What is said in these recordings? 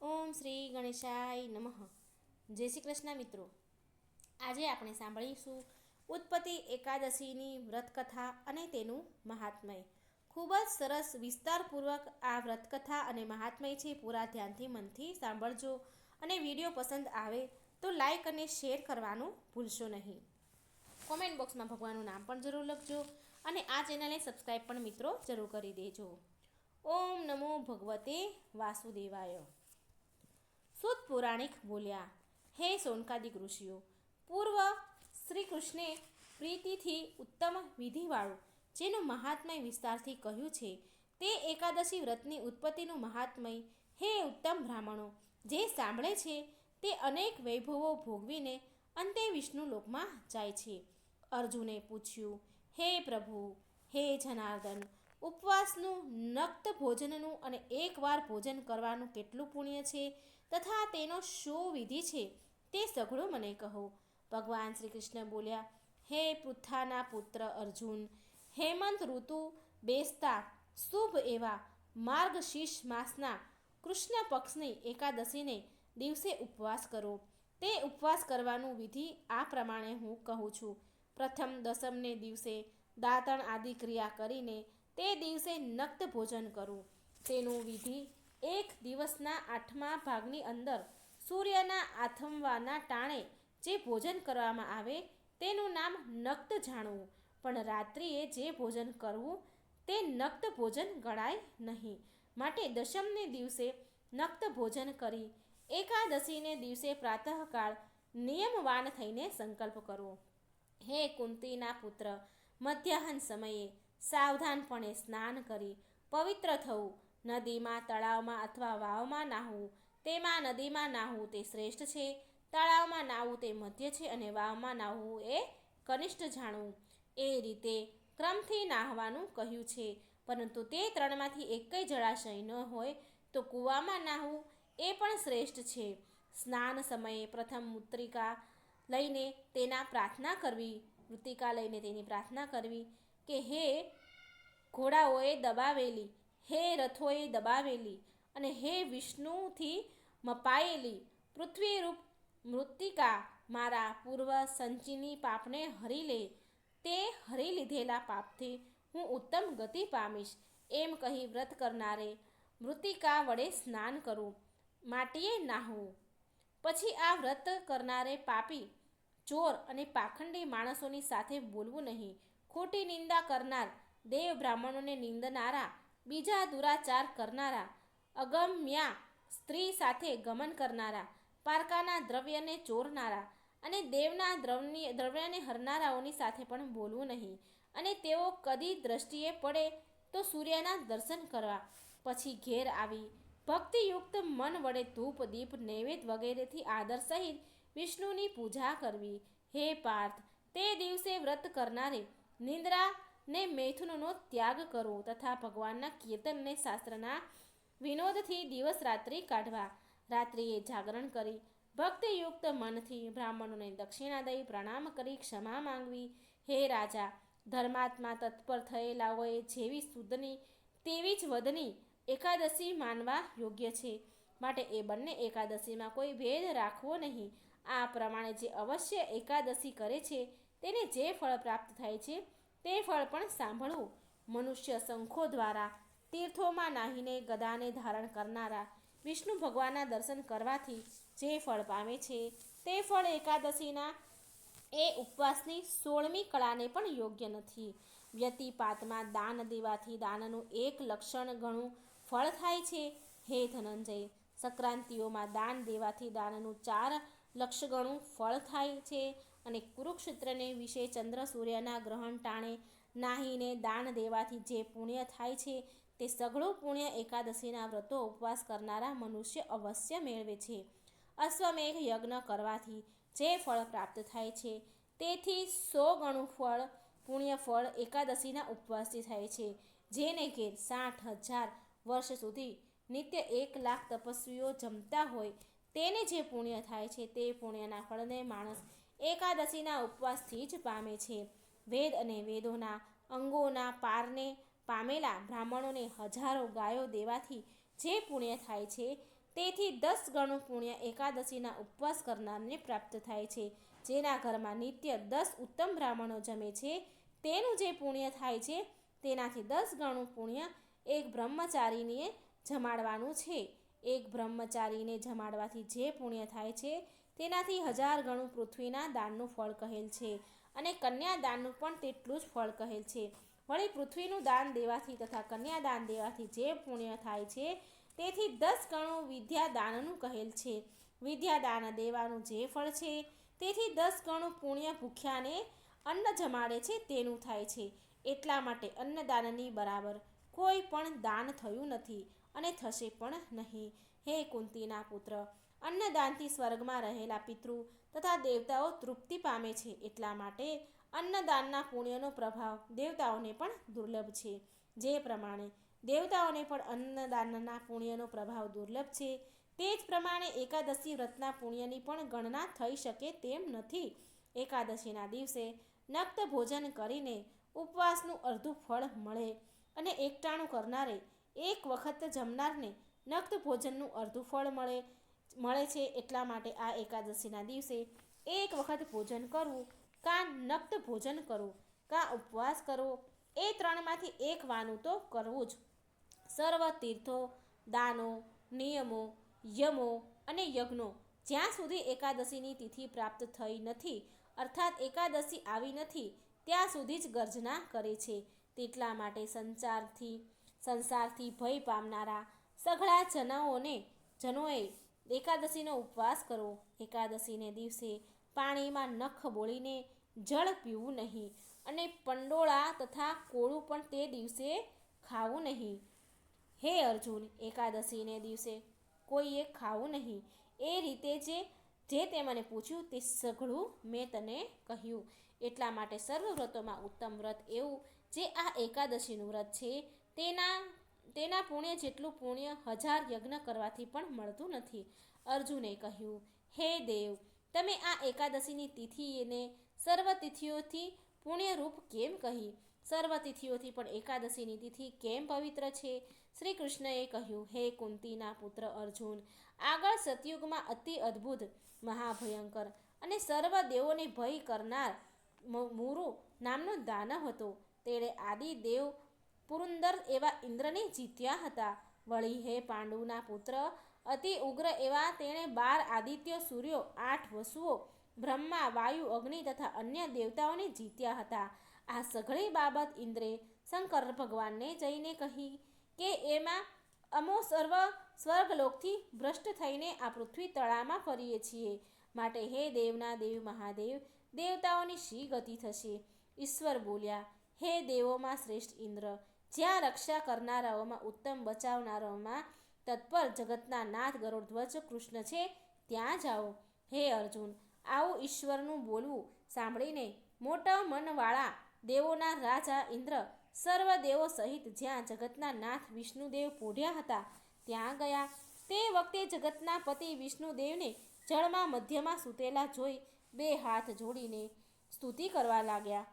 ઓમ શ્રી ગણેશાય નમઃ. જય શ્રી કૃષ્ણ મિત્રો. આજે આપણે સાંભળીશું ઉત્પત્તિ એકાદશીની વ્રતકથા અને તેનું મહાત્મય. ખૂબ જ સરસ વિસ્તારપૂર્વક આ વ્રતકથા અને મહાત્મય છે. પૂરા ધ્યાનથી મનથી સાંભળજો અને વિડીયો પસંદ આવે તો લાઈક અને શેર કરવાનું ભૂલશો નહીં. કોમેન્ટ બોક્સમાં ભગવાનનું નામ પણ જરૂર લખજો અને આ ચેનલને સબસ્ક્રાઈબ પણ મિત્રો જરૂર કરી દેજો. ઓમ નમો ભગવતે વાસુદેવાય. સુત પુરાણિક બોલ્યા, હે સોનકાદિક ઋષિઓ, પૂર્વ શ્રી કૃષ્ણે પ્રીતિથી ઉત્તમ વિધિવાળું જેનું મહાત્મય વિસ્તારથી કહ્યું છે તે એકાદશી વ્રતની ઉત્પત્તિનું મહાત્મય. હે ઉત્તમ બ્રાહ્મણો, જે સાંભળે છે તે અનેક વૈભવો ભોગવીને અંતે વિષ્ણુ લોકમાં જાય છે. અર્જુને પૂછ્યું, હે પ્રભુ, હે જનાર્દન, ઉપવાસનું, નક્ત ભોજનનું અને એકવાર ભોજન કરવાનું કેટલું પુણ્ય છે તથા તેનો શો વિધિ છે તે સઘળું મને કહો. ભગવાન શ્રી કૃષ્ણ બોલ્યા, હે પૃથ્થાના પુત્ર અર્જુન, હેમંત ઋતુ બેસતા શુભ એવા માર્ગશીર્ષ માસના કૃષ્ણ પક્ષની એકાદશીને દિવસે ઉપવાસ કરો. તે ઉપવાસ કરવાનું વિધિ આ પ્રમાણે હું કહું છું. પ્રથમ દસમને દિવસે દાંતણ આદિ ક્રિયા કરીને તે દિવસે નક્ત ભોજન કરવું. તેનું વિધિ એક દિવસના આઠમા ભાગની અંદર સૂર્યના આથમવાના ટાણે જે ભોજન કરવામાં આવે તેનું નામ નક્ત જાણવું, પણ રાત્રિએ જે ભોજન કરવું તે નક્ત ભોજન ગણાય નહીં. માટે દશમને દિવસે નક્ત ભોજન કરી એકાદશીને દિવસે પ્રાતઃકાળ નિયમવાન થઈને સંકલ્પ કરવો. હે કુંતીના પુત્ર, મધ્યાહન સમયે સાવધાનપણે સ્નાન કરી પવિત્ર થવું. નદીમાં, તળાવમાં અથવા વાવમાં નાહવું. તેમાં નદીમાં નાહવું તે શ્રેષ્ઠ છે, તળાવમાં નાહવું તે મધ્ય છે અને વાવમાં નાહવું એ કનિષ્ઠ જાણવું. એ રીતે ક્રમથી નાહવાનું કહ્યું છે. પરંતુ તે ત્રણમાંથી એકય જળાશય ન હોય તો કૂવામાં નાહવું એ પણ શ્રેષ્ઠ છે. સ્નાન સમયે પ્રથમ મૃત્તિકા લઈને તેની પ્રાર્થના કરવી કે હે ઘોડાઓએ દબાવેલી, હે રથોએ દબાવેલી અને હે વિષ્ણુથી મપાયેલી પૃથ્વીરૂપ મૃત્તિકા મારા પૂર્વ સંચિની પાપને હરી લે. તે હરી લીધેલા પાપથી હું ઉત્તમ ગતિ પામીશ. એમ કહી વ્રત કરનારે મૃત્તિકા વડે સ્નાન કરવું, માટીએ નાહવું. પછી આ વ્રત કરનારે પાપી, ચોર અને પાખંડી માણસોની સાથે બોલવું નહીં. ખોટી નિંદા કરનાર, દેવ બ્રાહ્મણોને નિંદનારા, બીજા દુરાચાર કરનારા, અગમ્યા સ્ત્રી સાથે ગમન કરનારા, પારકાના દ્રવ્યને ચોરનારા અને દેવના દ્રવ્યને હરનારાઓની સાથે પણ બોલવું નહીં. અને તેઓ કદી દ્રષ્ટિએ પડે તો સૂર્યના દર્શન કરવા. પછી ઘેર આવી ભક્તિયુક્ત મન વડે ધૂપ, દીપ, નૈવેદ્ય વગેરેથી આદર સહિત વિષ્ણુની પૂજા કરવી. હે પાર્થ, તે દિવસે વ્રત કરનારે નિંદ્રા ને મૈથુનનો ત્યાગ કરવો તથા ભગવાનના કીર્તનને શાસ્ત્રના વિનોદથી દિવસ રાત્રિ કાઢવા. રાત્રિએ જાગરણ કરી ભક્તિયુક્ત મનથી બ્રાહ્મણોને દક્ષિણા દઈ પ્રણામ કરી ક્ષમા માંગવી. હે રાજા, ધર્માત્મા તત્પર થયેલાઓએ જેવી સુદની તેવી જ વધની એકાદશી માનવા યોગ્ય છે. માટે એ બંને એકાદશીમાં કોઈ ભેદ રાખવો નહીં. આ પ્રમાણે જે અવશ્ય એકાદશી કરે છે તેને જે ફળ પ્રાપ્ત થાય છે તે ફળ પણ સાંભળવું. મનુષ્ય શંખો દ્વારા તીર્થોમાં નાહીને ગદાને ધારણ કરનારા વિષ્ણુ ભગવાનના દર્શન કરવાથી જે ફળ પામે છે તે ફળ એકાદશીના એ ઉપવાસની 16મી કળાને પણ યોગ્ય નથી. વ્યતિપાતમાં દાન દેવાથી દાનનું એક લક્ષણ ગણું ફળ થાય છે. હે ધનંજય, સંક્રાંતિઓમાં દાન દેવાથી દાનનું 4 લક્ષ ગણું ફળ થાય છે. અને કુરુક્ષેત્રને વિશે ચંદ્ર સૂર્યના ગ્રહણ ટાણે નાહીને દાન દેવાથી જે પુણ્ય થાય છે તે સઘળું પુણ્ય એકાદશીના વ્રતો ઉપવાસ કરનારા મનુષ્ય અવશ્ય મેળવે છે. અશ્વમેઘ યજ્ઞ કરવાથી જે ફળ પ્રાપ્ત થાય છે તેથી 100 ગણું પુણ્ય ફળ એકાદશીના ઉપવાસથી થાય છે. જેને ઘેર 60,000 વર્ષ સુધી નિત્ય 1,00,000 તપસ્વીઓ જમતા હોય તેને જે પુણ્ય થાય છે તે પુણ્યના ફળને માણસ એકાદશીના ઉપવાસથી જ પામે છે. વેદ અને વેદોના અંગોના પારને પામેલા બ્રાહ્મણોને હજારો ગાયો દેવાથી જે પુણ્ય થાય છે તેથી 10 ગણું પુણ્ય એકાદશીના ઉપવાસ કરનારને પ્રાપ્ત થાય છે. જેના ઘરમાં નિત્ય 10 ઉત્તમ બ્રાહ્મણો જમે છે તેનું જે પુણ્ય થાય છે તેનાથી 10 ગણું પુણ્ય એક બ્રહ્મચારીને જમાડવાનું છે. એક બ્રહ્મચારીને જમાડવાથી જે પુણ્ય થાય છે તેનાથી 1000 ગણું પૃથ્વીના દાનનું ફળ કહેલ છે અને કન્યાદાનનું પણ તેટલું જ ફળ કહેલ છે. વળી પૃથ્વીનું દાન દેવાથી તથા કન્યાદાન દેવાથી જે પુણ્ય થાય છે તેથી 10 ગણું વિદ્યાદાનનું કહેલ છે. વિદ્યાદાન દેવાનું જે ફળ છે તેથી 10 ગણું પુણ્ય ભૂખ્યાને અન્ન જમાડે છે તેનું થાય છે. એટલા માટે અન્નદાનની બરાબર કોઈ પણ દાન થયું નથી અને થશે પણ નહીં. હે કુંતીના પુત્ર, અન્નદાનથી સ્વર્ગમાં રહેલા પિતૃ તથા દેવતાઓ તૃપ્તિ પામે છે. એટલા માટે અન્નદાનના પુણ્યનો પ્રભાવ દેવતાઓને પણ દુર્લભ છે. જે પ્રમાણે દેવતાઓને પણ અન્નદાનના પુણ્યનો પ્રભાવ દુર્લભ છે તે જ પ્રમાણે એકાદશી વ્રતના પુણ્યની પણ ગણના થઈ શકે તેમ નથી. એકાદશીના દિવસે નક્ત ભોજન કરીને ઉપવાસનું અર્ધું ફળ મળે અને એકટાણું કરનારે એક વખત જમનારને નક્ત ભોજનનું અર્ધું ફળ મળે છે. એટલા માટે આ એકાદશીના દિવસે એક વખત ભોજન કરવું, કાં નક્ત ભોજન કરવું, કાં ઉપવાસ કરવો, એ ત્રણમાંથી એક વાનું તો કરવું જ. સર્વ તીર્થો, દાનો, નિયમો, યમો અને યજ્ઞો જ્યાં સુધી એકાદશીની તિથિ પ્રાપ્ત થઈ નથી અર્થાત એકાદશી આવી નથી ત્યાં સુધી જ ગર્જના કરે છે. તેટલા માટે સંસારથી ભય પામનારા સઘળા જનોએ એકાદશીનો ઉપવાસ કરવો. એકાદશીને દિવસે પાણીમાં નખ બોળીને જળ પીવું નહીં અને પંડોળા તથા કોળું પણ તે દિવસે ખાવું નહીં. હે અર્જુન, એકાદશીને દિવસે કોઈએ ખાવું નહીં. એ રીતે જે તે મને પૂછ્યું તે સઘળું મેં તને કહ્યું. એટલા માટે સર્વ વ્રતોમાં ઉત્તમ વ્રત એવું જે આ એકાદશીનું વ્રત છે તેના પુણ્ય જેટલું પુણ્ય 1000 યજ્ઞ કરવાથી પણ મળતું નથી. અર્જુને કહ્યું, હે દેવ, તમે આ એકાદશીની તિથિને સર્વ તિથિઓથી પુણ્યરૂપ કેમ કહી? સર્વ તિથિઓથી પણ એકાદશીની તિથિ કેમ પવિત્ર છે? શ્રી કૃષ્ણએ કહ્યું, હે કુંતીના પુત્ર અર્જુન, આગળ સતયુગમાં અતિ અદ્ભુત, મહાભયંકર અને સર્વ દેવોને ભય કરનાર મુરુ નામનો દાનવ હતો. તેણે આદિ દેવ પુરંદર એવા ઇન્દ્રને જીત્યા હતા. વળી હે પાંડુના પુત્ર, અતિ ઉગ્ર એવા તેણે 12 આદિત્ય સૂર્યો, 8 વસુઓ, બ્રહ્મા, વાયુ, અગ્નિ તથા અન્ય દેવતાઓને જીત્યા હતા. આ સઘળી બાબત ઇન્દ્રે શંકર ભગવાનને જઈને કહી કે એમાં અમો સર્વ સ્વર્ગલોકથી ભ્રષ્ટ થઈને આ પૃથ્વી તળામાં ફરીએ છીએ. માટે હે દેવના દેવ મહાદેવ, દેવતાઓની શી ગતિ થશે? ઈશ્વર બોલ્યા, હે દેવોમાં શ્રેષ્ઠ ઇન્દ્ર, જ્યાં રક્ષા કરનારાઓમાં ઉત્તમ, બચાવનારાઓમાં તત્પર જગતના નાથ ગરુડધ્વજ કૃષ્ણ છે ત્યાં જાઓ. હે અર્જુન, આવું ઈશ્વરનું બોલવું સાંભળીને મોટા મનવાળા દેવોના રાજા ઇન્દ્ર સર્વ દેવો સહિત જ્યાં જગતના નાથ વિષ્ણુદેવ પોઢ્યા હતા ત્યાં ગયા. તે વખતે જગતના પતિ વિષ્ણુદેવને જળમાં મધ્યમાં સૂતેલા જોઈ 2 હાથ જોડીને સ્તુતિ કરવા લાગ્યા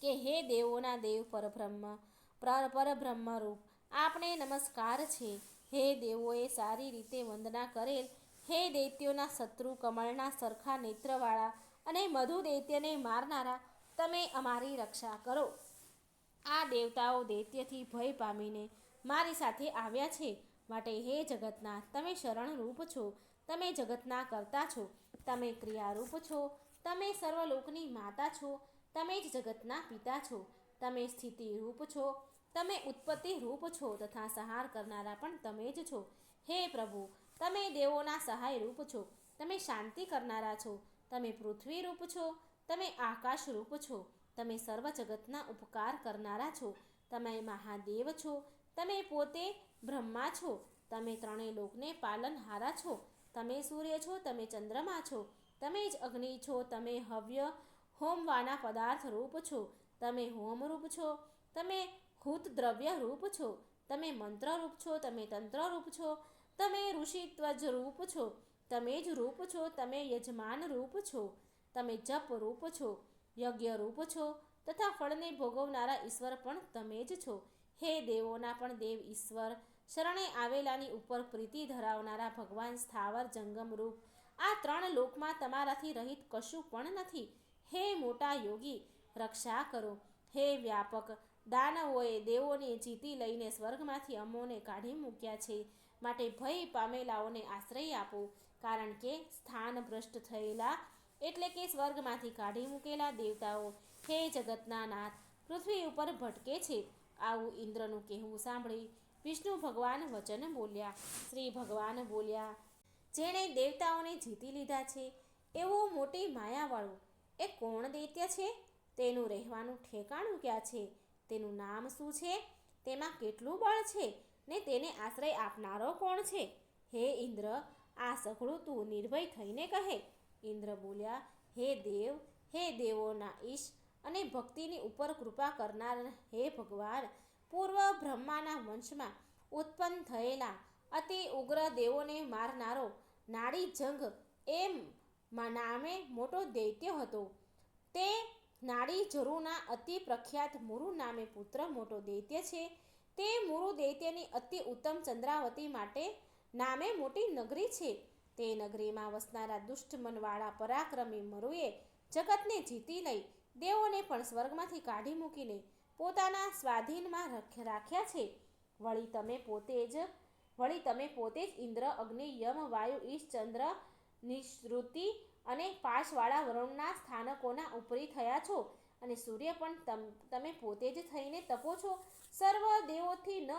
કે હે દેવોના દેવ પરબ્રહ્મ રૂપ, આપને નમસ્કાર છે. હે દેવોએ સારી રીતે વંદના કરેલ, હે દૈત્યોના શત્રુ, કમળના સરખા નેત્રવાળા અને મધુ દૈત્યને મારનારા, તમે અમારી રક્ષા કરો. આ દેવતાઓ દૈત્યથી ભય પામીને મારી સાથે આવ્યા છે. માટે હે જગતનાથ, તમે શરણરૂપ છો, તમે જગતના કર્તા છો, તમે ક્રિયારૂપ છો, તમે સર્વલોકની માતા છો, તમે જ જગતના પિતા છો, તમે સ્થિતિરૂપ છો, તમે ઉત્પત્તિ રૂપ છો તથા સંહાર કરનારા પણ તમે જ છો. હે પ્રભુ, તમે દેવોના સહાય રૂપ છો, તમે શાંતિ કરનારા છો, તમે પૃથ્વી રૂપ છો, તમે આકાશ રૂપ છો, તમે સર્વ જગતના ઉપકાર કરનારા છો, તમે મહાદેવ છો, તમે પોતે બ્રહ્મા છો, તમે ત્રણેય લોકને પાલનહારા છો, તમે સૂર્ય છો, તમે ચંદ્રમા છો, તમે જ અગ્નિ છો, તમે હવ્ય હોમવાના પદાર્થ રૂપ છો, તમે હોમ રૂપ છો, તમે હૂત દ્રવ્ય રૂપ છો, તમે મંત્ર રૂપ છો, તમે તંત્ર રૂપ છો, તમે ઋષિત્વજ રૂપ છો, તમે જ રૂપ છો, તમે યજમાન રૂપ છો, તમે જપ રૂપ છો, યજ્ઞ રૂપ છો તથા ફળને ભોગવનારા ઈશ્વર પણ તમે જ છો. હે દેવોના પણ દેવ ઈશ્વર, શરણે આવેલાની ઉપર પ્રીતિ ધરાવનારા ભગવાન સ્થાવર જંગમ રૂપ, આ 3 લોકમાં તમારાથી રહિત કશું પણ નથી. હે મોટા યોગી, રક્ષા કરો. હે વ્યાપક, દાનવોએ દેવોને જીતી લઈને સ્વર્ગમાંથી અમોને કાઢી મૂક્યા છે, માટે ભય પામેલાઓને આશ્રય આપો, કારણ કે સ્થાન ભ્રષ્ટ થયેલા એટલે કે સ્વર્ગમાંથી કાઢી મૂકેલા દેવતાઓ હે જગતના નાથ પૃથ્વી ઉપર ભટકે છે. આવું ઇન્દ્રનું કહેવું સાંભળી વિષ્ણુ ભગવાન વચન બોલ્યા. શ્રી ભગવાન બોલ્યા, જેણે દેવતાઓને જીતી લીધા છે એવું મોટી માયાવાળું એ કોણ દૈત્ય છે? તેનું રહેવાનું ઠેકાણું ક્યાં છે? તેનું નામ શું છે? તેમાં કેટલું બળ છે ને તેને આશ્રય આપનારો કોણ છે? હે ઇન્દ્ર, આ સઘળું તું નિર્ભય થઈને કહે. ઇન્દ્ર બોલ્યા, હે દેવોના ઈશ અને ભક્તિની ઉપર કૃપા કરનાર હે ભગવાન, પૂર્વ બ્રહ્માના વંશમાં ઉત્પન્ન થયેલા અતિ ઉગ્ર દેવોને મારનારો નાડી જંગ એમ નામે મોટો દૈત્ય હતો. તે નાડી જરુના અતિ પ્રખ્યાત મુરુ નામે પુત્ર મોટો દૈત્ય છે. તે મુરુ દૈત્યની અતિ ઉત્તમ ચંદ્રાવતી માટે નામે મોટી નગરી છે. તે નગરીમાં વસનારા દુષ્ટ મનવાળા પરાક્રમી મરુએ જગતને જીતી લઈ દેવોને પણ સ્વર્ગમાંથી કાઢી મૂકીને પોતાના સ્વાધીનમાં રાખ્યા છે. વળી તમે પોતે જ ઇન્દ્ર, અગ્નિ, યમ, વાયુ, ઈશ, ચંદ્ર, નિશ્રુતિ અને પાશવાળા વરુણના સ્થાનકોના ઉપરી થયા છો, અને સૂર્ય પણ તમે પોતે જ થઈને તપો છો. સર્વ દેવોથી ન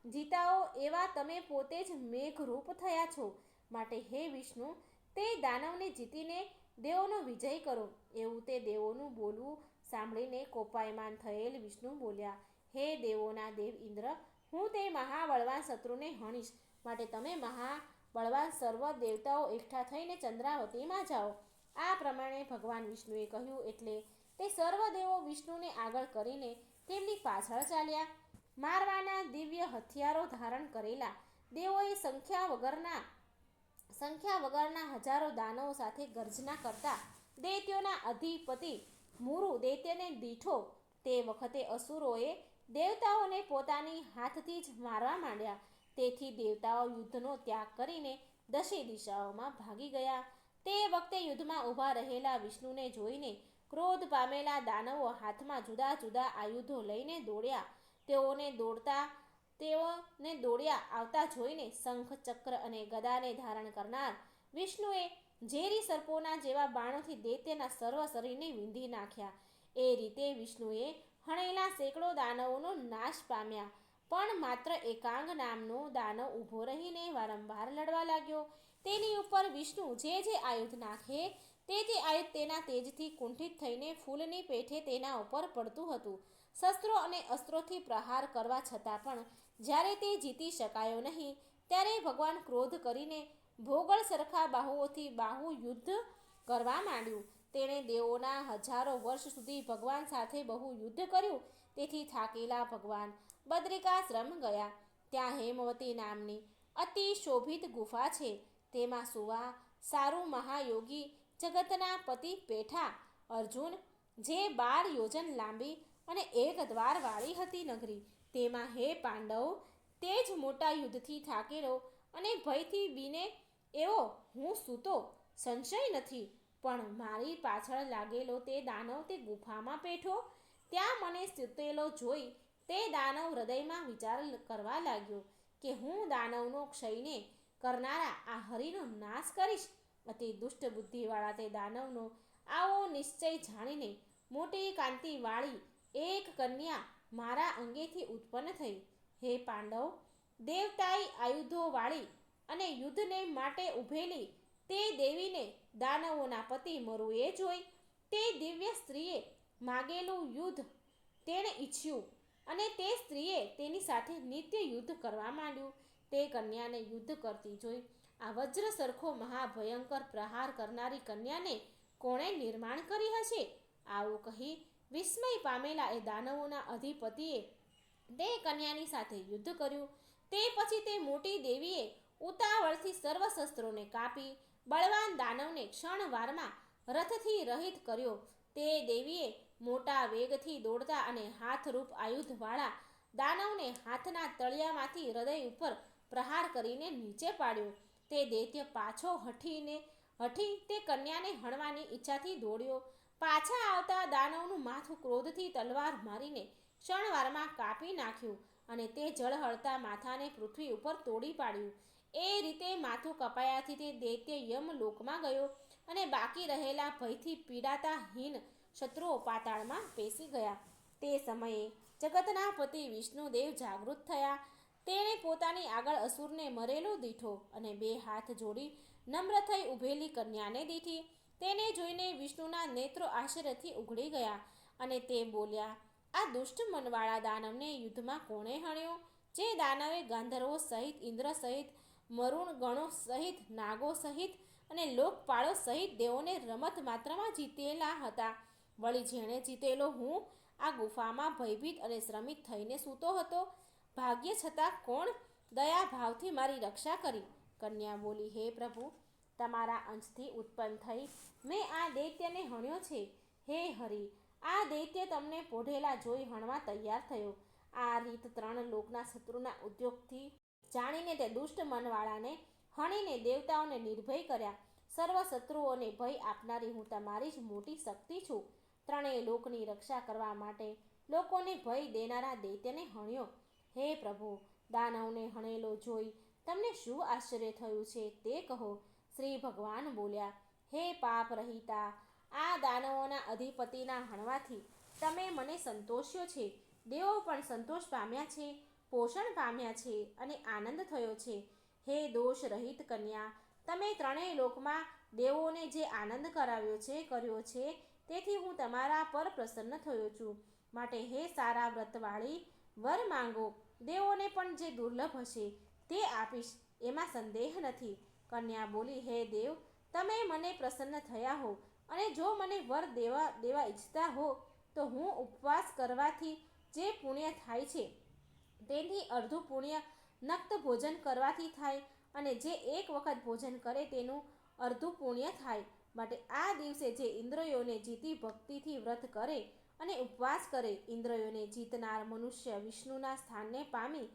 જીતાઓ એવા તમે પોતે જ મેઘરૂપ થયા છો. માટે હે વિષ્ણુ, તે દાનવને જીતીને દેવોનો વિજય કરો. એવું તે દેવોનું બોલવું સાંભળીને કોપાયમાન થયેલ વિષ્ણુ બોલ્યા, હે દેવોના દેવ ઇન્દ્ર, હું તે મહાબળવાન શત્રુને હણીશ, માટે તમે મહાબળવાન સર્વ દેવતાઓ એકઠા થઈને ચંદ્રાવતીમાં જાઓ. આ પ્રમાણે ભગવાન વિષ્ણુએ કહ્યું એટલે તે સર્વ દેવો વિષ્ણુને આગળ કરીને તેમની પાછળ ચાલ્યા. મારવાના દિવ્ય હથિયારો ધારણ કરેલા દેવોએ સંખ્યા વગરના હજારો દાનવો સાથે ગર્જના કરતા દૈત્યોના અધિપતિ મુરુ દૈત્યને દીઠો. તે વખતે અસુરોએ દેવતાઓને પોતાની હાથથી જ મારવા માંડ્યા. તેથી દેવતાઓ યુદ્ધનો ત્યાગ કરીને દશે દિશાઓમાં ભાગી ગયા. તે વખતે યુદ્ધમાં ઊભા રહેલા વિષ્ણુને જોઈને ક્રોધ પામેલા દાનવો હાથમાં જુદા જુદા આયુધો લઈને દોડ્યા. તેઓને દોડ્યા આવતા જોઈને શંખ, ચક્ર અને ગદાને ધારણ કરનાર વિષ્ણુએ ઝેરી સર્પોના જેવા બાણોથી દૈત્યના સર્વ શરીરને વીંધી નાખ્યા. એ રીતે વિષ્ણુએ હણેલા સેંકડો દાનવોનો નાશ પામ્યા. પણ માત્ર એકાંગ નામનો દાનવ ઊભો રહીને વારંવાર લડવા લાગ્યો. તેની ઉપર વિષ્ણુ જે આયુધ નાખે તે આયુધ તેના તેજથી કુંઠિત થઈને ફૂલની પેઠે તેના ઉપર પડતું હતું. શસ્ત્રો અને અસ્ત્રોથી પ્રહાર કરવા છતાં પણ જ્યારે તે જીતી શકાયો નહીં, ત્યારે ભગવાન ક્રોધ કરીને ભોગળ સરખા બાહુઓથી બાહુ યુદ્ધ કરવા માંડ્યું. તેણે દેવોના હજારો વર્ષ સુધી ભગવાન સાથે બહુ યુદ્ધ કર્યું. તેથી થાકેલા ભગવાન બદ્રિકાશ્રમ ગયા. ત્યાં હેમવતી નામની અતિ શોભિત ગુફા છે. તેમાં સુવા સારું મહાયોગી જગતના પતિ પેઠા. અર્જુન, જે 12 યોજન લાંબી અને 1 દ્વારવાળી હતી નગરી, તેમાં હે પાંડવ, તે જ મોટા યુદ્ધથી થાકેલો અને ભયથી બીને એવો હું સૂતો સંશય નથી. પણ મારી પાછળ લાગેલો તે દાનવ તે ગુફામાં પેઠો. ત્યાં મને સૂતેલો જોઈ તે દાનવ હૃદયમાં વિચાર કરવા લાગ્યો કે હું દાનવનો ક્ષયને કરનારા આ હરિનો નાશ કરીશ. અતિ દુષ્ટ બુદ્ધિવાળા તે દાનવનો આવો નિશ્ચય જાણીને મોટી કાંતિવાળી એક કન્યા મારા અંગેથી ઉત્પન્ન થઈ. હે પાંડવ, દેવતાઈ આયુધોવાળી અને યુદ્ધને માટે ઊભેલી તે દેવીને દાનવોના પતિ મરુએ જોઈ. તે દિવ્ય સ્ત્રીએ માગેલું યુદ્ધ તેણે ઈચ્છ્યું અને તે સ્ત્રીએ તેની સાથે નિત્ય યુદ્ધ કરવા માંડ્યું. તે કન્યાને યુદ્ધ કરતી જોઈ આ વજ્ર સરખો મહાભયંકર પ્રહાર કરનારી કન્યાને કોણે નિર્માણ કરી હશે? આવું કહી વિસ્મય પામેલા એ દાનવોના અધિપતિએ તે કન્યાની સાથે યુદ્ધ કર્યું. તે પછી તે મોટી દેવીએ ઉતાવળથી સર્વ શસ્ત્રોને કાપી બળવાન દાનવને ક્ષણવારમાં રથથી રહિત કર્યો. તે દેવીએ મોટા વેગથી દોડતા અને હાથરૂપ આયુધવાળા દાનવને હાથના તળિયામાંથી હૃદય ઉપર પ્રહાર કરીને નીચે પાડ્યો. તે દૈત્ય પાછો હઠી તે કન્યાને હણવાની ઈચ્છાથી દોડ્યો. પાછા આવતા દાનવનું માથું ક્રોધથી તલવાર મારીને ક્ષણવારમાં કાપી નાખ્યું અને તે ઝળહળતા માથાને પૃથ્વી ઉપર તોડી પાડ્યું. એ રીતે માથું કપાયાથી તે દૈત્ય યમલોકમાં ગયો અને બાકી રહેલા ભયથી પીડાતા હીન શત્રુઓ પાતાળમાં પેસી ગયા. તે સમયે જગતના પતિ વિષ્ણુદેવ જાગૃત થયા. તેણે પોતાની આગળ અસુરને મરેલો દીઠો અને 2 હાથ જોડી નમ્ર થઈ ઊભેલી કન્યાને દીઠી. તેને જોઈને વિષ્ણુના નેત્રો આશ્ચર્યથી ઉઘડી ગયા અને તે બોલ્યા, આ દુષ્ટ મનવાળા દાનવને યુદ્ધમાં કોણે હણ્યો? જે દાનવે ગાંધર્વો સહિત, ઇન્દ્ર સહિત, મરુણ ગણો સહિત, નાગો સહિત અને લોકપાળો સહિત દેવોને રમત માત્રમાં જીતેલા હતા. વળી જેણે જીતેલો હું આ ગુફામાં ભયભીત અને શ્રમિત થઈને સૂતો હતો. ભાગ્ય છતાં કોણ દયા ભાવથી મારી રક્ષા કરી? કન્યા બોલી, હે પ્રભુ, તમારા અંશથી ઉત્પન્ન થઈ મેં આ દૈત્યને હણ્યો છે. હે હરિ, આ દૈત્ય તમને પોઢેલા જોઈ હણવા તૈયાર થયો. આ રીત 3 લોકના શત્રુના ઉદ્યોગથી જાણીને તે દુષ્ટ મનવાળાને હણીને દેવતાઓને નિર્ભય કર્યા. સર્વ શત્રુઓને ભય આપનારી હું તમારી જ મોટી શક્તિ છું. 3 લોકની રક્ષા કરવા માટે લોકોને ભય દેનારા દૈત્યને હણ્યો. હે પ્રભુ, દાનવને હણેલો જોઈ તમને શું આશ્ચર્ય થયું છે તે કહો. શ્રી ભગવાન બોલ્યા, હે પાપ રહિતા, આ દાનવોના અધિપતિના હણવાથી તમે મને સંતોષ્યો છે. દેવો પણ સંતોષ પામ્યા છે, પોષણ પામ્યા છે અને આનંદ થયો છે. હે દોષ રહિત કન્યા, તમે 3 લોકમાં દેવોને જે આનંદ કર્યો છે તેથી હું તમારા પર પ્રસન્ન થયો છું. માટે હે સારા વ્રતવાળી, વર માંગો. દેવોને પણ જે દુર્લભ હશે તે આપીશ, એમાં સંદેહ નથી. કન્યા બોલી, હે દેવ, તમે મને પ્રસન્ન થયા હો અને જો મને વર દેવા ઈચ્છતા હો તો હું ઉપવાસ કરવાથી જે પુણ્ય થાય છે તેની અડધું પુણ્ય નક્ત ભોજન કરવાથી થાય અને જે એક વખત ભોજન કરે તેનું અડધું પુણ્ય થાય. માટે આ દિવસે જે ઇન્દ્રિયોને જીતી ભક્તિથી વ્રત કરે અને ઉપવાસ કરે, ઇન્દ્રિયોને જીતનાર મનુષ્ય વિષ્ણુના સ્થાનને પામી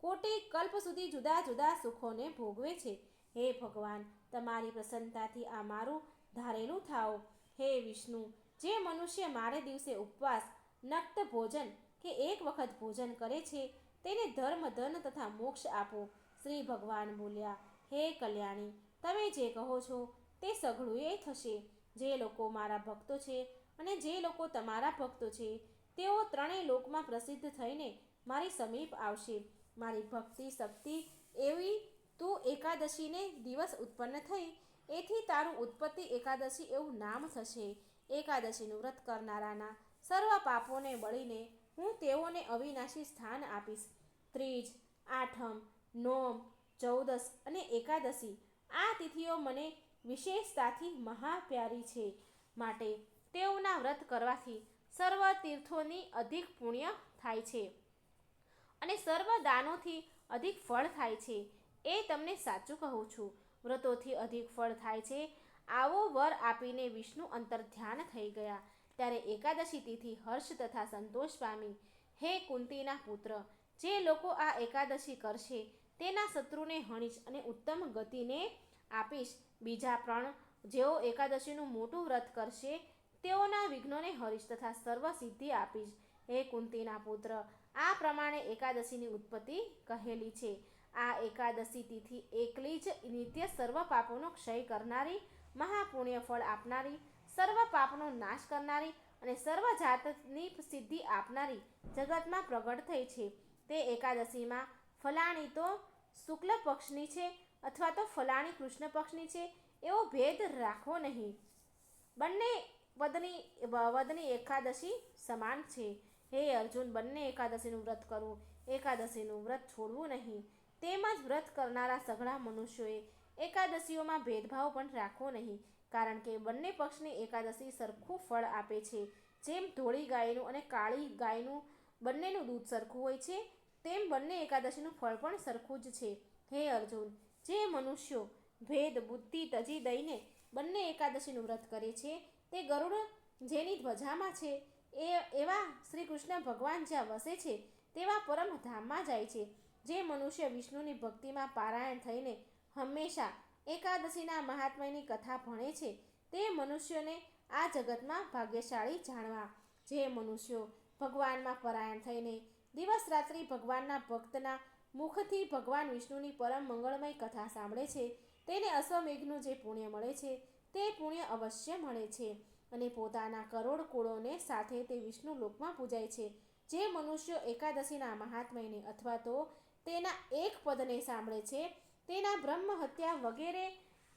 કોટી કલ્પ સુધી જુદા જુદા સુખોને ભોગવે છે. હે ભગવાન, તમારી પ્રસન્નતાથી આ મારું ધારેલું થાઓ. હે વિષ્ણુ, જે મનુષ્ય મારે દિવસે ઉપવાસ, નક્ત ભોજન કે એક વખત ભોજન કરે છે તેને ધર્મ, ધન તથા મોક્ષ આપો. શ્રી ભગવાન બોલ્યા, હે કલ્યાણી, તમે જે કહો છો તે સઘળું એ થશે. જે લોકો મારા ભક્તો છે અને જે લોકો તમારા ભક્તો છે તેઓ 3 લોકમાં પ્રસિદ્ધ થઈને મારી સમીપ આવશે. મારી ભક્તિ શક્તિ એવી તું એકાદશીને દિવસ ઉત્પન્ન થઈ, એથી તારું ઉત્પત્તિ એકાદશી એવું નામ થશે. એકાદશીનું વ્રત કરનારાના સર્વ પાપોને બળીને હું તેઓને અવિનાશી સ્થાન આપીશ. ત્રીજ, આઠમ, નોમ, 14 અને એકાદશી આ તિથિઓ મને વિશેષતાથી મહાપ્યારી છે. માટે તેઓના વ્રત કરવાથી સર્વ તીર્થોની અધિક પુણ્ય થાય છે અને સર્વ દાનોથી અધિક ફળ થાય છે. એ તમને સાચું કહું છું. વ્રતોથી અધિક ફળ થાય છે. આવો વર આપીને વિષ્ણુ અંતર્ધ્યાન થઈ ગયા. ત્યારે એકાદશી તિથિ હર્ષ તથા સંતોષ પામી. હે કુંતીના પુત્ર, જે લોકો આ એકાદશી કરશે તેના શત્રુને હણીશ અને ઉત્તમ ગતિને આપીશ. બીજા પણ જેઓ એકાદશીનું મોટું વ્રત કરશે તેઓના વિઘ્નોને હરીશ તથા સર્વ સિદ્ધિ આપીશ. હે કુંતીના પુત્ર, આ પ્રમાણે એકાદશીની ઉત્પત્તિ કહેલી છે. આ એકાદશી તિથિ એકલી જ નિત્ય સર્વ પાપોનો ક્ષય કરનારી, મહાપુણ્ય ફળ આપનારી, સર્વ પાપનો નાશ કરનારી અને સર્વ જાતની સિદ્ધિ આપનારી જગતમાં પ્રગટ થઈ છે. તે એકાદશીમાં ફલાણી તો શુક્લ પક્ષની છે અથવા તો ફલાણી કૃષ્ણ પક્ષની છે એવો ભેદ રાખવો નહીં. બંને વદની એકાદશી સમાન છે. હે અર્જુન, બંને એકાદશીનું વ્રત કરવું, એકાદશીનું વ્રત છોડવું નહીં. તેમજ વ્રત કરનારા સઘળા મનુષ્યોએ એકાદશીઓમાં ભેદભાવ પણ રાખવો નહીં, કારણ કે બંને પક્ષની એકાદશી સરખું ફળ આપે છે. જેમ ધોળી ગાયનું અને કાળી ગાયનું બંનેનું દૂધ સરખું હોય છે તેમ બંને એકાદશીનું ફળ પણ સરખું જ છે. હે અર્જુન, જે મનુષ્યો ભેદ બુદ્ધિ તજી દઈને બંને એકાદશીનું વ્રત કરે છે તે ગરુડ જેની ધ્વજામાં છે એવા શ્રી કૃષ્ણ ભગવાન જ્યાં વસે છે તેવા પરમધામમાં જાય છે. જે મનુષ્ય વિષ્ણુની ભક્તિમાં પારાયણ થઈને હંમેશા એકાદશીના મહાત્મ્યની કથા ભણે છે તે મનુષ્યોને આ જગતમાં ભાગ્યશાળી જાણવા. જે મનુષ્યો ભગવાનમાં પરાયણ થઈને દિવસ રાત્રિ ભગવાનના ભક્તના મુખથી ભગવાન વિષ્ણુની પરમ મંગળમય કથા સાંભળે છે તેને અશ્વમેઘનું જે પુણ્ય મળે છે તે પુણ્ય અવશ્ય મળે છે અને પોતાના કરોડ કુળોને સાથે તે વિષ્ણુ લોકમાં પૂજાય છે. જે મનુષ્યો એકાદશીના મહાત્મ્યને અથવા તો તેના એક પદને સાંભળે છે તેના બ્રહ્મ હત્યા વગેરે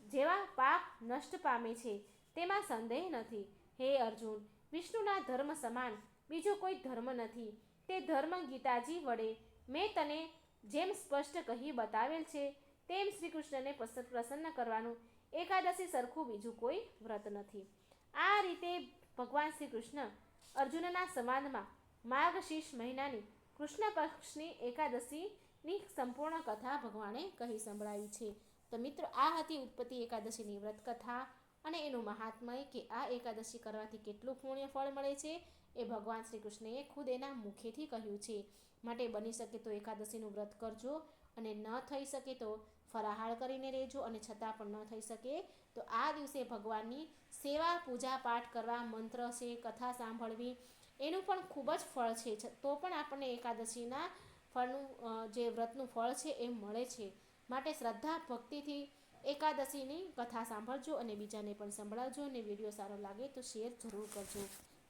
જેવા પાપ નષ્ટ પામે છે તેમાં સંદેહ નથી. હે અર્જુન, વિષ્ણુના ધર્મ સમાન બીજો કોઈ ધર્મ નથી. તે ધર્મ ગીતાજી વડે મેં તને જેમ સ્પષ્ટ કહી બતાવેલ છે તેમ શ્રી કૃષ્ણને પ્રસન્ન કરવાનું એકાદશી સરખું બીજું કોઈ વ્રત નથી. આ રીતે ભગવાન શ્રી કૃષ્ણ અર્જુનના સંવાદમાં માર્ગશીર્ષ મહિનાની કૃષ્ણ પક્ષની એકાદશીની સંપૂર્ણ કથા ભગવાને કહી સંભળાવી છે. તો મિત્રો, આ હતી ઉત્પત્તિ એકાદશીની વ્રત કથા અને એનું મહાત્મય કે આ એકાદશી કરવાથી કેટલું પુણ્ય ફળ મળે છે એ ભગવાન શ્રી કૃષ્ણએ ખુદ એના મુખેથી કહ્યું છે. માટે બની શકે તો એકાદશીનું વ્રત કરજો અને ન થઈ શકે તો ફરાહાર કરીને રહેજો અને છતાં પણ ન થઈ શકે તો આ દિવસે ભગવાનની સેવા પૂજા પાઠ કરવા, મંત્ર છે, કથા સાંભળવી એનું પણ ખૂબ જ ફળ છે. તો પણ આપણને એકાદશીના ફળનું જે વ્રતનું ફળ છે એ મળે છે. માટે શ્રદ્ધા ભક્તિથી એકાદશીની કથા સાંભળજો અને બીજાને પણ સંભળાવજો અને વિડીયો સારો લાગે તો શેર જરૂર કરજો.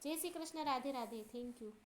જય શ્રી કૃષ્ણ. રાધે રાધે. Thank you.